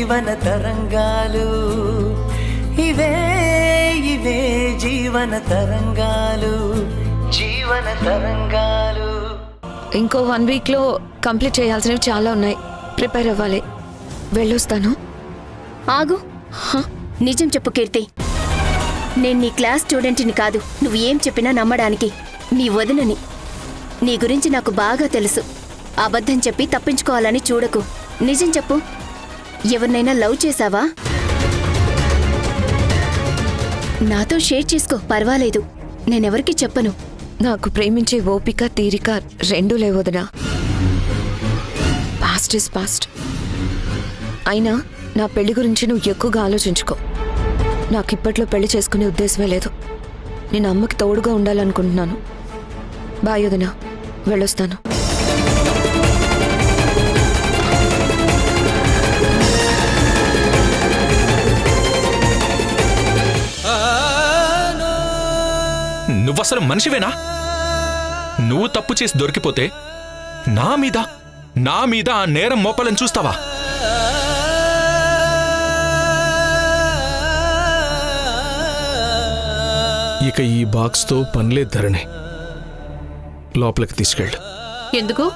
జీవన తరంగాలు ఇవే ఇవే జీవన తరంగాలు జీవన తరంగాలు. ఇంకో 1 వీక్లో కంప్లీట్ చేయాల్సినవి చాలా ఉన్నాయి. ప్రిపేర్ అవ్వాలి. వెళ్ళొస్తాను. ఆగు. నిజం చెప్పు కీర్తి, నేను నీ క్లాస్ స్టూడెంట్ని కాదు. నువ్వు ఏం చెప్పినా నమ్మడానికి. నీ వదినని. నీ గురించి నాకు బాగా తెలుసు. అబద్ధం చెప్పి తప్పించుకోవాలని చూడకు. నిజం చెప్పు, ఎవరినైనా లవ్ చేశావా? నాతో షేర్ చేసుకో, పర్వాలేదు. నేనెవరికి చెప్పను. నాకు ప్రేమించే ఓపిక తీరిక రెండూ లేవొదినా. Past is past. అయినా నా పెళ్లి గురించి నువ్వు ఎక్కువగా ఆలోచించుకో. నాకు ఇప్పట్లో పెళ్లి చేసుకునే ఉద్దేశమే లేదు. నేను అమ్మకి తోడుగా ఉండాలనుకుంటున్నాను. బాయ్ వదినా, వెళ్ళొస్తాను. నువ్వసలు మనిషివేనా? నువ్వు తప్పు చేసి దొరికిపోతే నా మీద ఆ నేరం మోపాలని చూస్తావా? ఇక ఈ బాక్స్తో పనిలేదు ధరణి. లోపలికి తీసుకెళ్ళు. ఎందుకు?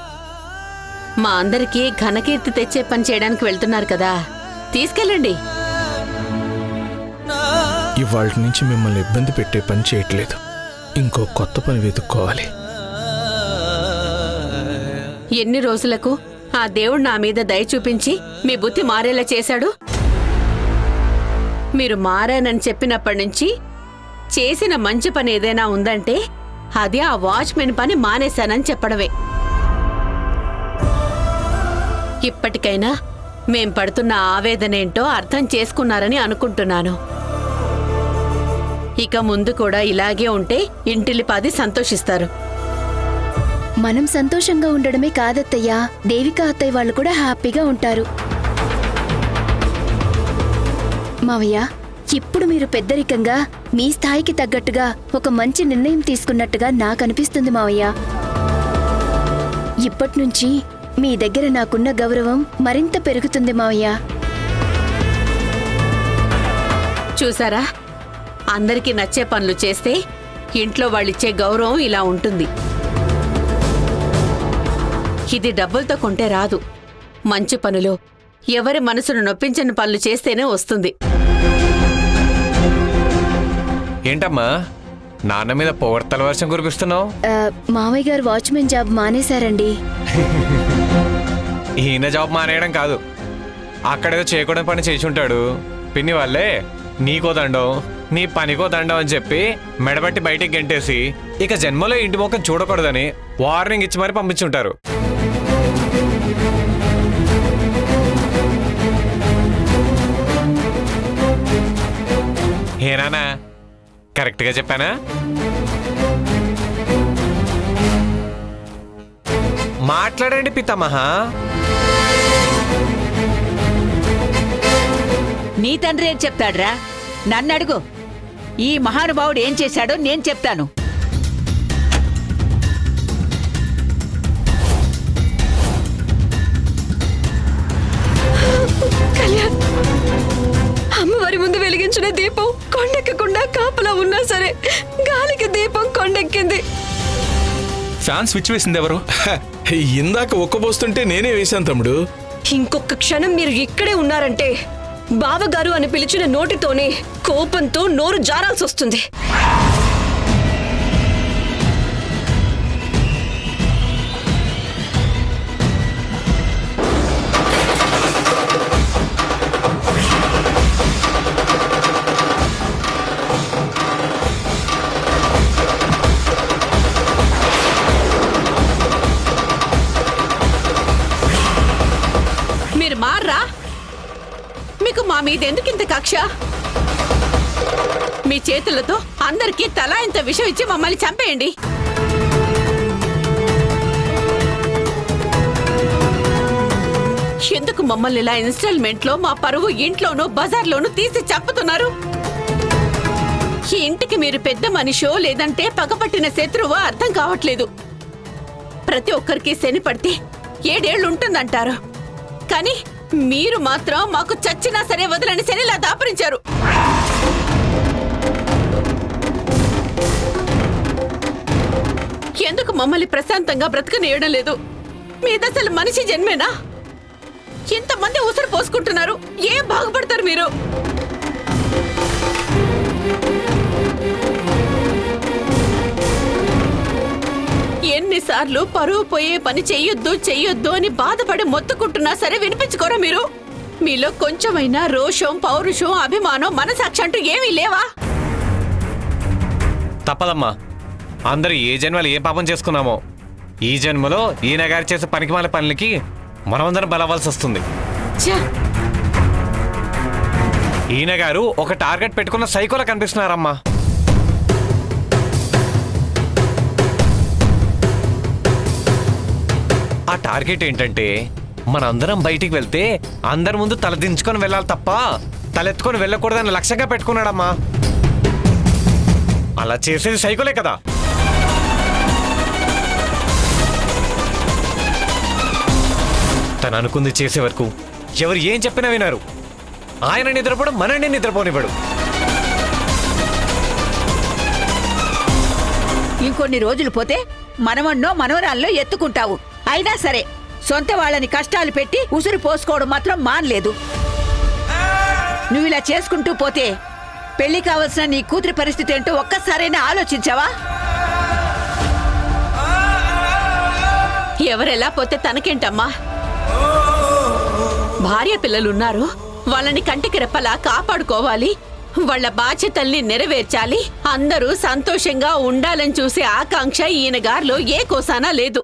మా అందరికీ ఘనకీర్తి తెచ్చే పని చేయడానికి వెళ్తున్నారు కదా, తీసుకెళ్ళండి. ఇవాళ నుంచి మిమ్మల్ని ఇబ్బంది పెట్టే పని చేయట్లేదు. ఇంకో కొత్త పని వెతుక్కోవాలి. ఎన్ని రోజులకు ఆ దేవుడు నా మీద దయ చూపించి మీ బుద్ధి మారేలా చేశాడు? మీరు మారానని చెప్పినప్పటి నుంచి చేసిన మంచి పని ఏదైనా ఉందంటే అది ఆ వాచ్మెన్ పని మానేశానని చెప్పడమే. ఇప్పటికైనా మేం పడుతున్న ఆవేదనేంటో అర్థం చేసుకున్నారని అనుకుంటున్నాను. ఇక ముందు కూడా ఇలాగే ఉంటే ఇంటిలిపాది సంతోషిస్తారు. మనం సంతోషంగా ఉండడమే కాదత్తయ్యా, దేవికా అత్తయ్య వాళ్ళు కూడా హ్యాపీగా ఉంటారు. మావయ్య, ఇప్పుడు మీరు పెద్దరికంగా మీ స్థాయికి తగ్గట్టుగా ఒక మంచి నిర్ణయం తీసుకున్నట్టుగా నాకు అనిపిస్తుంది మావయ్య. ఇప్పట్నుంచి మీ దగ్గర నాకున్న గౌరవం మరింత పెరుగుతుంది మావయ్య. చూసారా, అందరికీ నచ్చే పనులు చేస్తే ఇంట్లో వాళ్ళిచ్చే గౌరవం ఇలా ఉంటుంది. ఇది డబ్బులతో కొంటే రాదు. మంచి పనులు, ఎవరి మనసును నొప్పించని పనులు చేస్తేనే వస్తుంది. ఏంటమ్మా నాన్న మీద పొగడ్తల వర్షం కురిపిస్తున్నావు? మావయ్య గారు వాచ్మెన్ జాబ్ మానేశారండి. ఈయన జాబ్ మానేయడం కాదు, అక్కడేదో చేయకూడని పని చేసి ఉంటాడు. పిన్ని వాళ్ళే నీకో దండం, నీ పనికో దండం అని చెప్పి మెడబట్టి బయటికి గెంటేసి ఇక జన్మలో ఇంటి ముఖం చూడకూడదని వార్నింగ్ ఇచ్చి మరీ పంపించుంటారు. ఏనానా కరెక్ట్గా చెప్పానా? మాట్లాడండి పితామహా. నీ తండ్రి ఏం చెప్తాడ్రా? నన్ను అడుగు. ఈ మహానుభావుడు ఏం చేశాడో నేను చెప్తాను. కళ్యాణ్, అమ్మవారి ముందు వెలిగించిన దీపం కొండెక్కకుండా కాపలా ఉన్నా సరే గాలికి దీపం కొండెక్కింది. ఫ్యాన్ స్విచ్ వేసింది ఎవరు? ఇందాక ఒక్కబోస్తుంటే నేనే వేశాను తమ్ముడు. ఇంకొక క్షణం మీరు ఇక్కడే ఉన్నారంటే బావగారు అని పిలిచిన నోటితోనే కోపంతో నోరు జారాల్సి వస్తుంది. మీరు మార్రా? మీకు మా మీద ఎందుకింత కక్ష? మీ చేతులతో అందరికీ తలా ఇంత విషం ఇచ్చి మమ్మల్ని చంపేయండి. ఎందుకు మమ్మల్ని ఇలా ఇన్స్టాల్మెంట్ లో మా పరువు ఇంట్లోనూ బజార్లోనూ తీసి చంపుతున్నారు? ఈ ఇంటికి మీరు పెద్ద మనిషో లేదంటే పగపట్టిన శత్రువో అర్థం కావట్లేదు. ప్రతి ఒక్కరికి శని పడితే 7 ఏళ్లు ఉంటుందంటారు, కానీ మీరు మాత్రం మాకు చచ్చినా సరే వదలని శనిలా దాపరించారు. ఎందుకు మమ్మల్ని ప్రశాంతంగా బ్రతకనియడం లేదు? మీదసలు మనిషి జన్మేనా? ఇంతమంది ఉసురు పోసుకుంటున్నారు, ఏం బాగుపడతారు మీరు? ఎన్నిసార్లు పరువు పోయే పని చెయ్యొద్దు అని బాధపడి మొత్తుకుంటున్నా సరే వినిపించుకోరా మీరు? మీలో కొంచెమైనా రోషం, పౌరుషం, అభిమానం, మనసాక్షి అంటూ ఏమీ లేవా? తప్పదమ్మా, అందరూ ఏ జన్మలో ఏ పాపం చేసుకున్నామో ఈ జన్మలో ఈయన గారు చేసే పనికిమాల పనులకి మనమందరం బలవాల్సి వస్తుంది. ఛ! ఈయన గారు ఒక టార్గెట్ పెట్టుకున్న సైకోలా కనిపిస్తున్నారమ్మా. ఆ టార్గెట్ ఏంటంటే మనందరం బయటికి వెళ్తే అందరి ముందు తలదించుకొని వెళ్ళాలి తప్ప తలెత్తుకొని వెళ్ళకూడదని లక్ష్యంగా పెట్టుకున్నాడమ్మా. అలా చేసేది సైకోలే కదా. తను అనుకుంది చేసే వరకు ఎవరు ఏం చెప్పినా వినరు. ఆయన నిద్రపోవడం మనల్ని నిద్రపోనివ్వడు. ఇంకొన్ని రోజులు పోతే మనవన్నో మనవరాల్లో ఎత్తుకుంటావు. అయినా సరే సొంత వాళ్ళని కష్టాలు పెట్టి ఉసురు పోసుకోవడం మాత్రం మానలేదు. నువ్వు ఇలా చేసుకుంటూ పోతే పెళ్లి కావలసిన నీ కూతురి పరిస్థితి ఏంటో ఒక్కసారైనా ఆలోచించావా? ఎవరెలా పోతే తనకేంటమ్మా? భార్య పిల్లలున్నారు, వాళ్ళని కంటికి రెప్పలా కాపాడుకోవాలి, వాళ్ళ బాధ్యతల్ని నెరవేర్చాలి, అందరూ సంతోషంగా ఉండాలని చూసే ఆకాంక్ష ఈయన గారిలో ఏ కోసానా లేదు.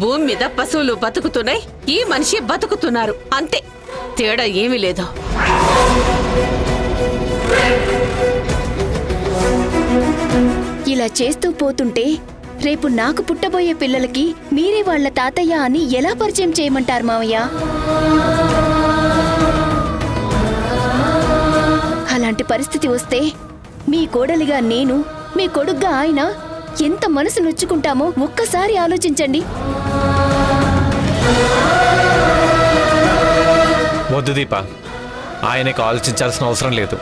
భూమి మీద పశువులు బతుకుతున్నాయి, ఈ మనిషి బతుకుతున్నారు, అంతే. తేడా ఏమీ లేదు. ఇలా చేస్తూ పోతుంటే రేపు నాకు పుట్టబోయే పిల్లలకి మీరే వాళ్ళ తాతయ్య అని ఎలా పరిచయం చేయమంటారు మావయ్య? అలాంటి పరిస్థితి వస్తే మీ కోడలిగా నేను, మీ కొడుగ్గా ఆయన ఎంత మనసు నొచ్చుకుంటామో ఒక్కసారి ఆలోచించండి. వద్దు దీప, ఆయనకు ఆలోచించాల్సిన అవసరం లేదు.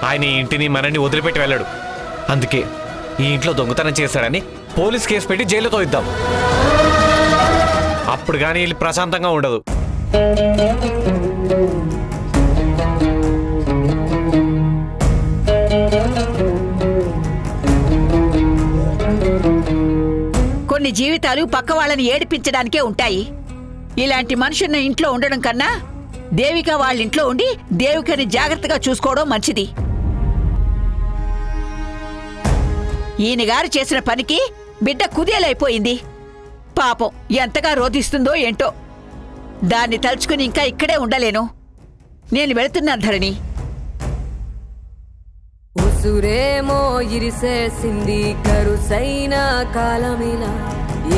ఆయన ఈ ఇంటిని మనల్ని వదిలిపెట్టి వెళ్ళాడు. అందుకే ఈ ఇంట్లో దొంగతనం చేశాడని పోలీస్ కేసు పెట్టి జైలుతో ఇద్దాం. అప్పుడు కానీ వీళ్ళు ప్రశాంతంగా ఉండదు. కొన్ని జీవితాలు పక్క వాళ్ళని ఏడిపించడానికే ఉంటాయి. ఇలాంటి మనుషున్న ఇంట్లో ఉండడం కన్నా దేవిక వాళ్ళ ఇంట్లో ఉండి దేవికని జాగ్రత్తగా చూసుకోవడం మంచిది. ఈయన గారు చేసిన పనికి బిడ్డ కుదేలైపోయింది. పాపం ఎంతగా రోధిస్తుందో ఏంటో. దాన్ని తలుచుకుని ఇంకా ఇక్కడే ఉండలేను. నేను వెళుతున్నాను ధరణి. ఉసురేమో ఇరిసేసింది కరుసైన కాలమిలా,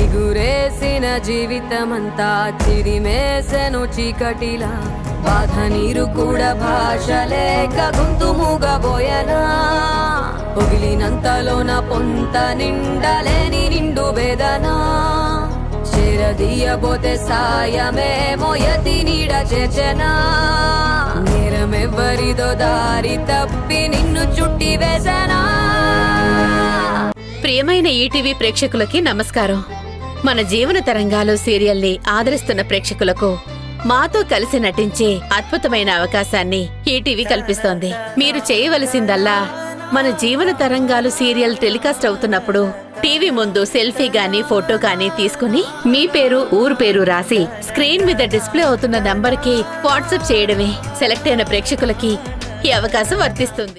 ఎగురేసిన జీవితమంతా చిరిమేసెను చీకటిలా, బాధ నీరు కూడా భాష లేక గొంతు మూగబోయనా, పొగిలినంతలోన పొంత నిండలేని నిండు వేదనా, చేరదీయబోతే సాయమేమో యతి నీడ చేర్చనా, నేరమెవ్వరిదో దారి తప్పి నిన్ను చుట్టి వేసనా. ప్రియమైన ఈటీవీ ప్రేక్షకులకి నమస్కారం. మన జీవన తరంగాలు సీరియల్ని ఆదరిస్తున్న ప్రేక్షకులకు మాతో కలిసి నటించే అద్భుతమైన అవకాశాన్ని ఈటీవీ కల్పిస్తోంది. మీరు చేయవలసిందల్లా మన జీవన తరంగాలు సీరియల్ టెలికాస్ట్ అవుతున్నప్పుడు టీవీ ముందు సెల్ఫీ గానీ ఫోటో గానీ తీసుకుని మీ పేరు, ఊరు పేరు రాసి స్క్రీన్ మీద డిస్ప్లే అవుతున్న నంబర్కి వాట్సాప్ చేయడమే. సెలెక్ట్ అయిన ప్రేక్షకులకి ఈ అవకాశం వర్తిస్తుంది.